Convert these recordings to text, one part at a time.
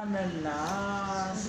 अल्लाह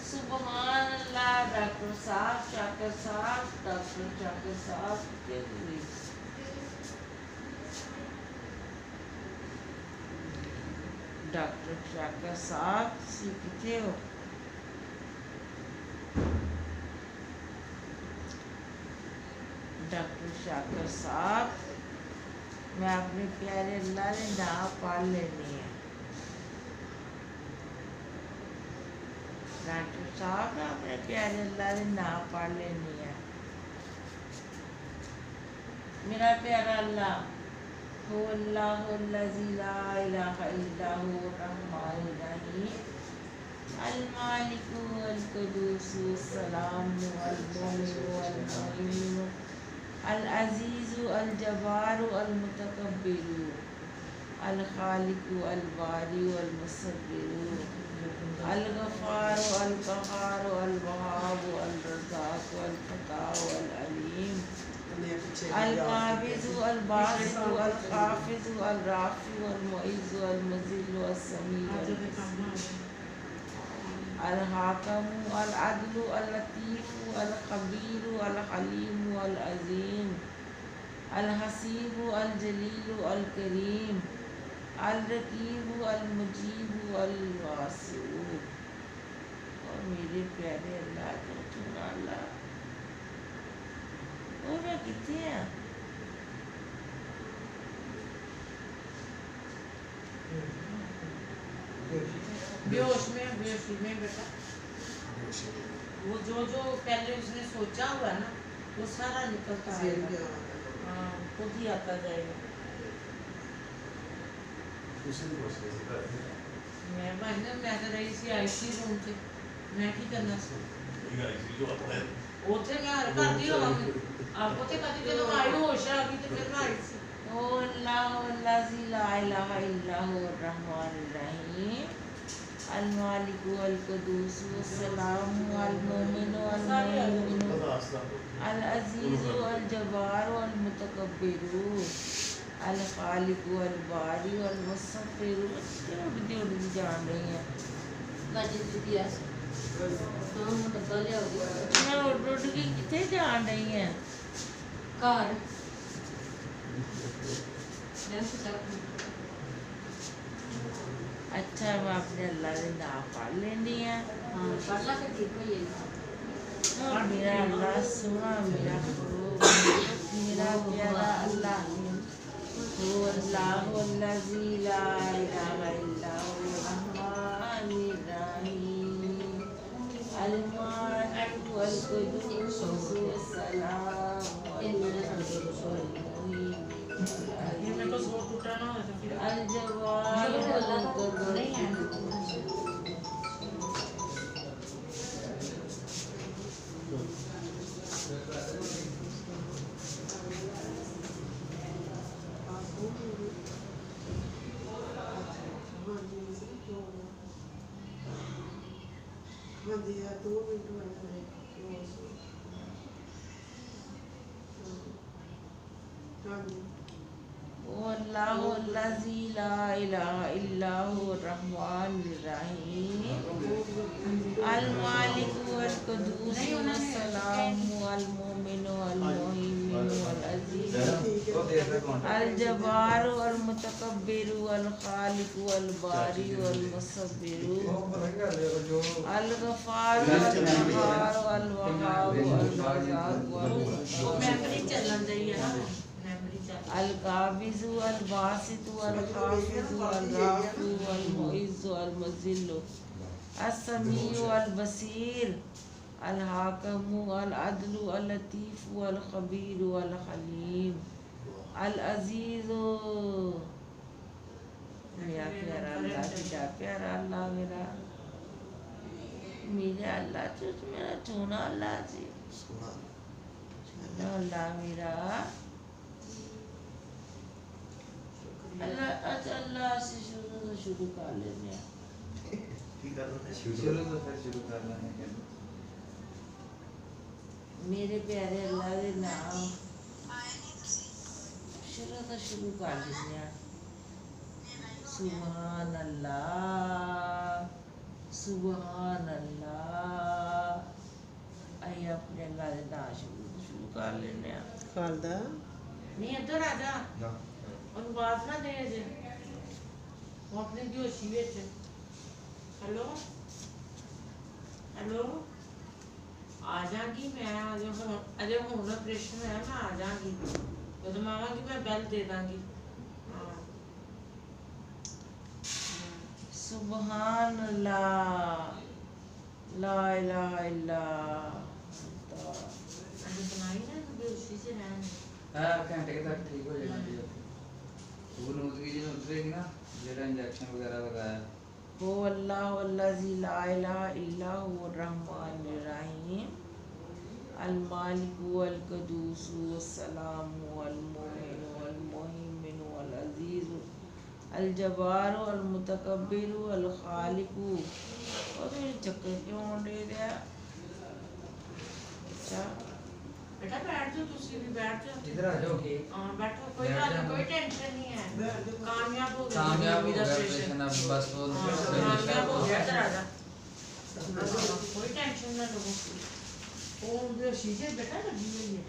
सुभान अल्लाह। डॉक्टर साहब शाकिर साहब, डॉक्टर शाकिर साहब के लिए डॉक्टर शाकिर साहब सीखते हो। डॉक्टर शाकिर साहब, मैं अपने प्यारे अल्लाह ने नाम पढ़ लेनी है। डॉक्टर साहब ने अपने प्यारे अल्लाह ने नाम पढ़ लेनी है। मेरा प्यारा अल्लाह हो अल्लाहुल्लज़ी ला इलाहा इल्ला हु रहमानुर रहीम अल मालिकु अल कुद्दूसु सलामु अल मुमिनु अल मुहैमिनु अल अज़ीज़ु अल जब्बारु अल मुतकब्बिरु अल खालिकु अल बारिउ अल मुसव्विरु अल गफ़्फ़ारु अल क़हारु अल वहाबु अल रज़्ज़ाक़ु अल फ़त्ताहु अल अलीम अल क़ाबिज़ु अल बासितु अल ख़ाफ़िज़ु अल राफ़िउ अल मुइज़्ज़ु अल मुज़िल्लु अस समीउ अल बसीर अल हाकिमु अल अदलु अल लतीफ़ु अल ख़बीरु अल हलीमु अल अज़ीम अल हसीबु अल जलीलु अल करीम अल रकीबु अल मुजीबु अल वासिउ। और मेरे प्यारे अल्लाह को चुना अल्लाह और मैं कितने हैं बेहोश में बेटा वो जो पहले उसने सोचा हुआ ना वो सारा निकलता है। हाँ, खुद ही आता जाएगा। मैं तो रही सी आईसी रूम से मैं की करना उसे मैं हर करती हूँ आपको तो कभी जब आई होश आ गई तो फिर मैं आई सी ओ अल्लाहुल्लज़ी ला इलाहा इल्ला हु अर्रहमानुर रहीम अल मालिकु अल कुद्दूसु सलामु अल मुमिनु अल मुहैमिनु अल अज़ीज़ु अल जब्बारु अल मुतकब्बिरु अल खालिकु अल बारिउ अल मुसव्विरु। उड़ती जान रही है मैं उड़ के कितने जान रही है घर अच्छा मैं अपने अल्लाह के नाम पढ़ लेनी है। और मेरा अल्लाह सुना मेरा खूब मेरा प्यारा अल्लाह हो अल्लाहुल्लज़ी ला इलाहा इल्ला हु रहमानुर रहीम अल मालिकु अल कुद्दूसु सलामु अल जब्बारु अल मुतकब्बिरु अल्लाहुल्लज़ी ला इलाहा इल्ला हु रहमानुर रहीम अल मालिकु अल कुद्दूसु सलामु अल मुमिनु अल मुहैमिनु अल अज़ीज़ु अल जब्बारु अल मुतकब्बिरु अल खालिकु अल बारिउ अल मुसव्विरु अल गफ़्फ़ारु अल क़हारु अल वहाबु अल रज़्ज़ाक़ु अल फ़त्ताहु अल क़ाबिज़ु अल बासितु अल ख़ाफ़िज़ु अल राफ़िउ अल मुइज़्ज़ु अल मुज़िल्लु अस समीउ अल बसीर अल हाकिमु अल अदलु अल लतीफ़ु अल ख़बीरु अल हलीम अल अज़ीज़ु। मेरा प्यारा अल्लाह तेरा प्यारा अल्लाह मेरा मेरा अल्लाह तुझ मेरा चुना अल्लाह जी अल्लाह मेरा अल्लाह अच्छा अल्लाह से शुरू कर लेते हैं। शुरू करना है मेरे प्यारे अल्लाह के नाम शुरू तो शुरू कर लेते हैं। सुभान अल्लाह सुभान अल्लाह। अं अपने अल्लाह के नाम शुरू कर लेने। खालदा नहीं इधर आ जा और बात ना दे अजे वो अपनी जोशी विच। हेलो हेलो आ जागी मैं अजे हुण ऑपरेशन है मैं आ जागी जब मैं आवांगी मैं बेल दे दांगी। हाँ सुभान अल्लाह ला इलाहा इल्ला अल्लाह। अजे सुनाई ना बेहोशी से रहने हाँ घंटे के तक ठीक हो जाएगा जी। वो नूज़गी जी उतरेगी ना जेड़ा इंजेक्शन वगैरह लगाया। वो अल्लाह अल्लाज़ी ला इलाहा इल्ला हुवा रहमानिर रहीम अल मालिकु अल कुद्दूसु अस्सलामु अल मुमिनु अल मुहैमिनु अल अज़ीज़ु अल जब्बारु अल मुतकब्बिरु अल खालिकु। और मेरे चक्कर क्यों दे दिया? अच्छा बेटा बैठ जाओ तुसी भी बैठ जाओ इधर आ जाओ। हाँ बैठो कोई बैठ बात जाओ। कोई टेंशन नहीं है कामयाब हो गया कामयाब हो बीवी दा गया ऑपरेशन। ऑपरेशन अब बस वो कामयाब हो गया इधर आ जा कोई टेंशन ना लो। वो बेहोशी से बेटा लगी हुई है।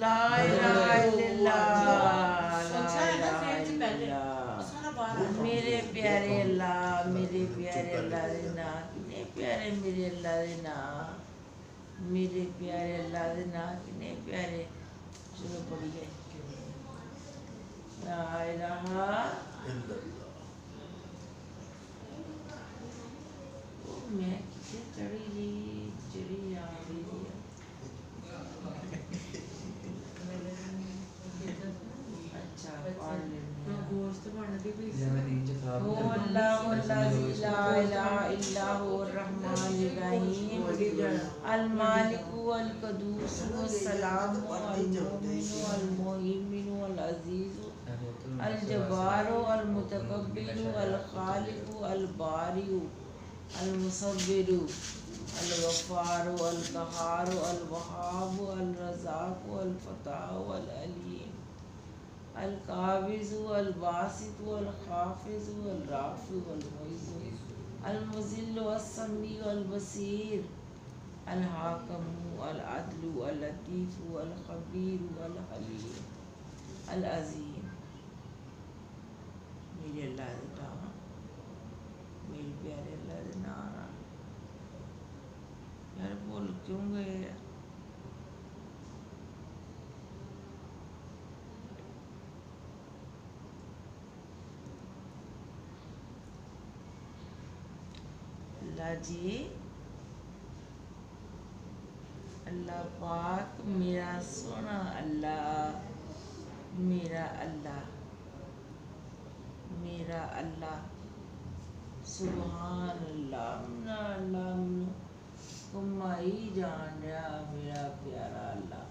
ला इलाहा इल्लल्लाह सोचा है ना फिर से पहले सारा बाहर आ जाओ। मेरे प्यारे अल्लाह दे नाम कितने प्यारे मेरे अल्लाह दे नाम मेरे प्यारे अल्लाह दे नाम कितने प्यारे। चलो पढ़िए ला इलाहा मैं किसे चढ़ी आ रही है। अच्छा पढ़ लेनी है। गोश्त बनती भी जब नीचे खराब वो अल्लाह अल्लाज़ी ला इलाहा इल्ला हुवा रहमानिर रहीम अल मालिकु अल कुद्दूसु अस्सलामु अल मुमिनु अल मुहैमिनु अल अज़ीज़ु अल जब्बारु अल मुतकब्बिरु अल खालिकु अल बारिउ अल मुसव्विरु अल गफ्फारु अल कहारु अल वहाबु अल रज़ाकु अल फताहु अल अलीम अल काबिज़ु अल बासितु अल खाफिज़ु अल राफ़िउ अल मुइज़्ज़ु अल मुज़िल्लु अस समीउ अल बसीर अल हाकिमु अल अदलु अल लतीफ़ु अल खबीरु अल हलीम अल अज़ीम। मेरे अल्लाह दे नाम मेरे प्यारे अल्लाह दे नाम यार भुल क्यों गए? अल्लाह जी अल्लाह पाक मेरा सोना अल्लाह मेरा अल्लाह सुभान अल्लाह मेरा अल्लाह कमाई जान रहा मेरा प्यारा अल्लाह।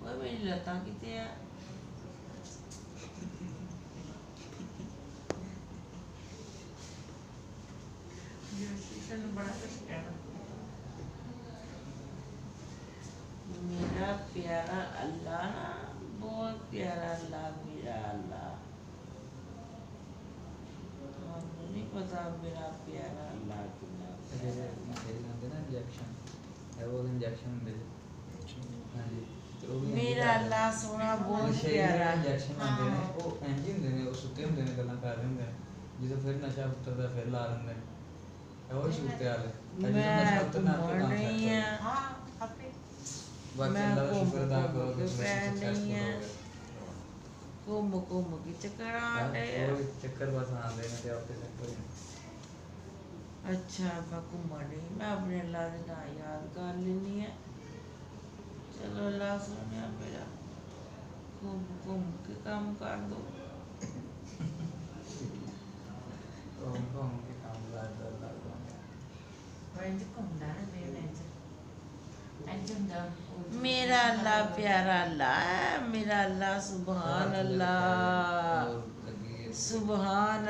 वो मेरी लत्तां किते है? बेहोशी बड़ा कुछ कहना मेरा प्यारा अल्लाह ना बहुत प्यारा अल्लाह मेरा अल्लाह। आपको नहीं पता मेरा प्यारा अल्लाह कितना प्यारा है। इंजेक्शन है वो इंजेक्शन दे। हाँ जी मेरा अल्लाह सोना बहुत प्यारा इंजेक्शन आते हैं वो इंजी ਹੁੰਦੇ ਨੇ ਉਹ ਸੁੱਤੇ ਹੁੰਦੇ ਨੇ ਗੱਲਾਂ ਕਰ ਰਹੇ ਹੁੰਦੇ ਨੇ ਜਦੋਂ ਫਿਰ ਨਸ਼ਾ ਉਤਰਦਾ ਫਿਰ ਲਾ ਲੈਂਦੇ ਨੇ ਉਹ ਹੀ ਸੁੱਤੇ ਹਾਲ ਹੈ मैं घूमन नहीं है हाँ आपे बस मैं अल्लाह का घूम शुक्र अदा घूम करो के कि पैर सक्सेसफुल नहीं हो है गए। घूम के चक्कर आते हैं। वो चक्कर बस आते हैं ते आपके चक्कर ही। अच्छा मैं घूमन नहीं मैं अपने अल्लाह के नाम याद कर लेनी है। चलो अल्लाह सोनिया मेरा घूम के काम कर दो। घूम घूम के काम करता अल्लाह को। वैसे घूमना है मेरे अंजुंदा मेरा अल्लाह प्यारा अल्लाह है मेरा अल्लाह सुभान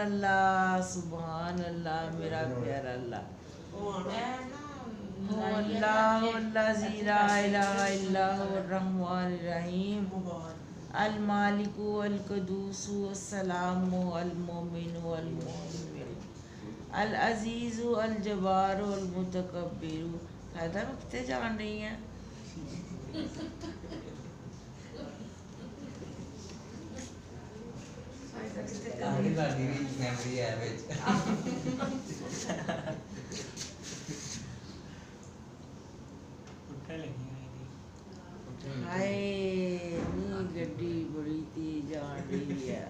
अल्लाह सुभान अल्लाह मेरा प्यारा अल्लाह। मैं ना हुवल्लाहुल्लज़ी ला इलाहा इल्ला हुवर रहमानिर रहीम अल मालिकु अल कुद्दूसु अस्सलामु अल मोमिनु अल मुहैमिनु अल अजीज़ु अल जब्बारु अल मुतकब्बिरु। कहता मैं कितने जान रही हैं। आगे साडी भी मेमोरी है विच हाय नी गड्डी बड़ी तेज जान रही है।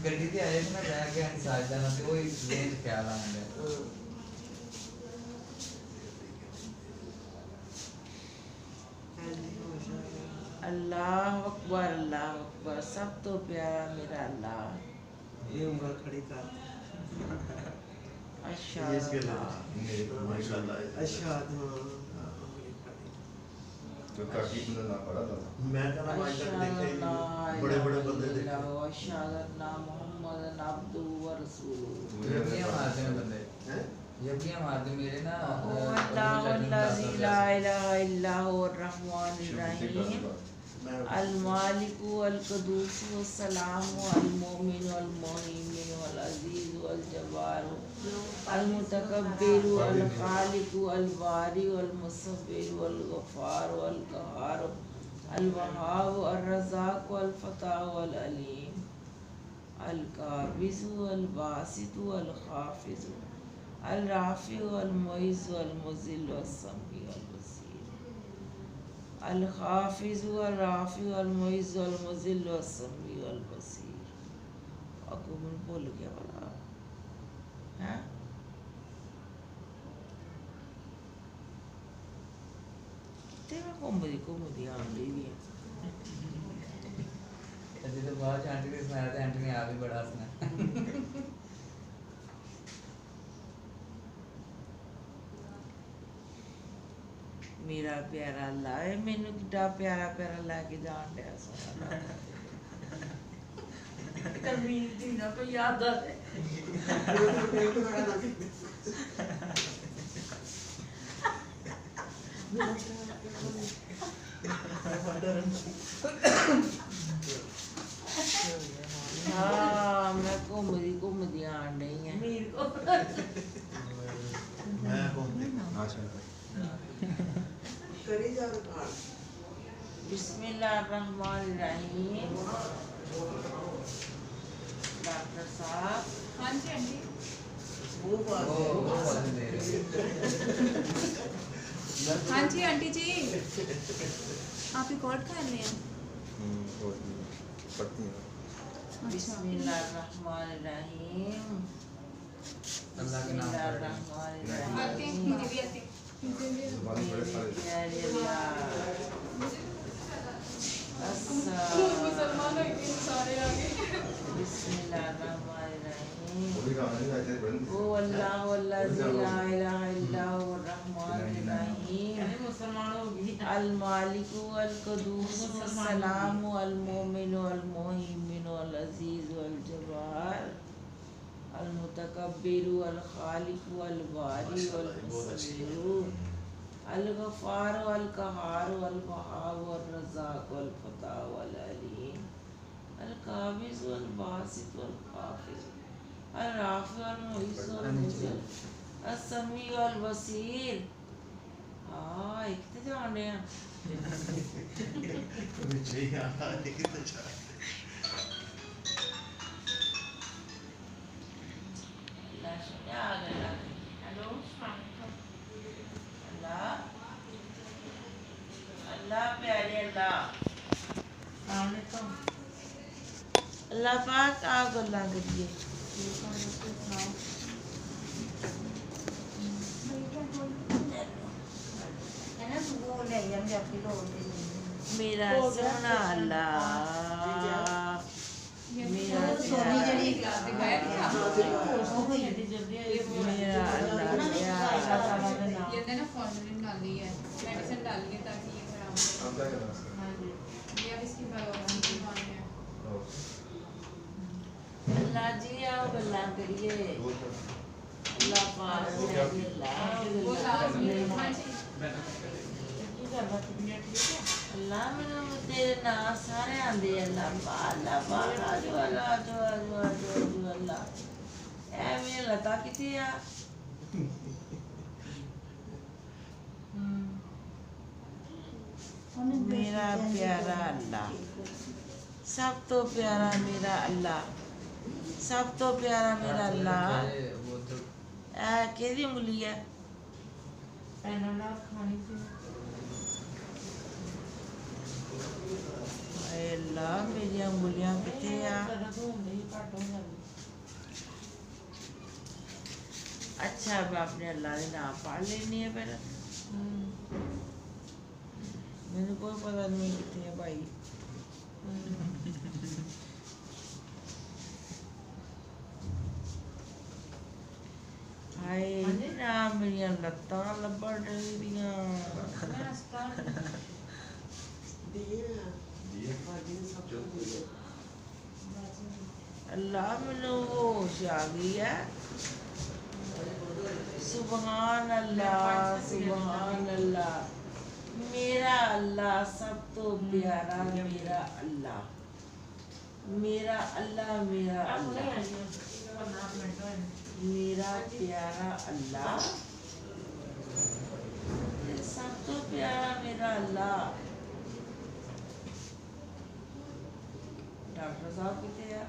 गड्डी ते आए मैं बैठ गया साथ जाना ते वो एक रेंज ख्याल आंदा अल्लाह अकबर सब तो प्यारा मेरा अल्लाह। ये उंगल खड़ी कर अच्छा अच्छा तो काकी बंदा ना पड़ा था मैं कहना आज तक देखा ही नहीं बड़े बड़े बंदे देखे अशहदु मुहम्मदन अब्दुहु व रसूलुहु। ये मारते हैं बंदे हैं ये भी हमारे मेरे ना हुवल्लाहुल्लज़ी ला इलाहा इल्ला हुवर रहमानिर रहीम अल मालिकु अल कुद्दूसु अस्सलामु अल मोमिनु अल मुहैमिनु अल अजीज़ु अल जब्बारु अल मुतकब्बिरु अल खालिकु अल बारिउ अल मुसव्विरु अल गफ्फारु अल क़हारु अल वहाबु अल रज़्ज़ाक़ु अल फ़त्ताहु अल अलीम अल काबिज़ु अल बासितु अल खाफ़िज़ु अल राफ़िउ अल मुइज़्ज़ु अल मुज़िल्लु अस समीउ अल बसीर अल खाफ़िज़ु अल राफ़िउ अल मुइज़्ज़ु अल मुज़िल्लु अस समीउ अल बसीर। और मैं भूल गया वाला हैं कितने में घूमदी आन रही है। तो बाद आंटी ने सुनाया तो आंटी ने आप भी बड़ा सुना मेरा प्यारा अल्लाह है मैनू कितना प्यारा प्यारा लैके जान दिया सोना कभी दिन तो याद आ हाँ मैं घूमदी आन रही है। मैं घूमने करी जा रहा बिस्मिल्लाहिर्रहमानिर्रहीम। डॉक्टर साहब हाँ जी आंटी वो बात वो वाले दे रहे हाँ जी आंटी जी आप रिकॉर्ड कर रहे हैं पढ़ती हैं अच्छा बिस्मिल्लाहिर्रहमानिर्रहीम। अल्लाह के नाम पर आते हैं मुझे भी आते हैं जुबान बड़े सारे मुसलमान इतने सारे आ गए बिस्मिल्लाहिर्रहमानिर्रहीम। वो भी गाने गाते हैं हुवल्लाहुल्लज़ी ला इलाहा इल्ला हुवर रहमानिर रहीम मुसलमान होगी अल मालिकु अल कुद्दूसु अस्सलामु अल मोमिनु अल मुहैमिनु अल अजीज़ु अल जब्बार अल मुतकब्बिरु अल खालिकु अल बारिउ अल मुसव्विरु अल गफ्फारु अल क़हारु अल वहाबु अल रज़्ज़ाक़ु अल फ़त्ताहु अल अलीम अल काबिज़ु अल बासितु अल खाफ़िज़ु अल राफ़िउ अल मुइज़्ज़ु अल मुज़िल्लु अस समीउ अल बसीर। हाँ एक तो जान रहे हैं मुझे याद आ रही है तो हेलो अल्लाह अल्लाह प्यारे अल्लाह अल्लाह पाक आप गल्लां करिए। मेरा सोना अल्लाह मेरा सोनी जड़ी क्लास दिखाया क्या मेरा अल्लाह ये ना फॉर्मेलिन डाली है मेडिसिन डाली है ताकि ये खराब हो आप क्या करना है हाँ जी ये अब इसकी बायोलॉजी है ओ अल्लाह अल्लाह जी आओ गल्ला करिए अल्लाह पाक है जी अल्लाह वो लास्ट में हाँ जी अल्लाह मैनू तेरे नाम सारे आंदे अल्लाह अल्लाह पाक आजो अल्लाह आजो आजो आजो आजो अल्लाह ऐ मेरी लता किथे आ मेरा प्यारा अल्लाह सब तो प्यारा मेरा अल्लाह सब तो प्यारा मेरा अल्लाह वो तो ऐ केदी उंगली है खानी थी हाय अल्लाह मेरी उंगलियां किथे आ दर्द होंदी घट हो जाती अच्छा मैं अपने अल्लाह के नाम पढ़ लेनी है फिर मैंने कोई पता नहीं कितने है भाई हाय ना मेरी लत्तां लब्भन डरियां मैं अस्पताल अल्लाह मैनू होश आ गई है सुभान अल्लाह मेरा अल्लाह सब तो प्यारा मेरा अल्लाह मेरा अल्लाह मेरा अल्लाह मेरा प्यारा अल्लाह सब तो प्यारा मेरा अल्लाह डॉक्टर साहब कितने हैं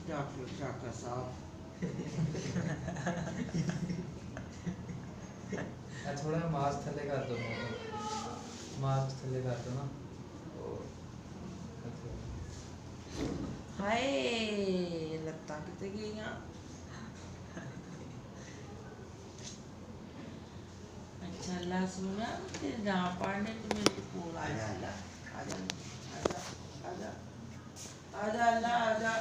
डॉक्टर साहब थोड़ा मास्क थले कर दो मास्क थले कर दो ना हाय लत्तां किते गईयां अच्छा अल्लाह सुना तेरे नाम पढ़ने तो मेरे कोल आ जा अल्लाह आ जा आ जा आ जा अल्लाह आ जा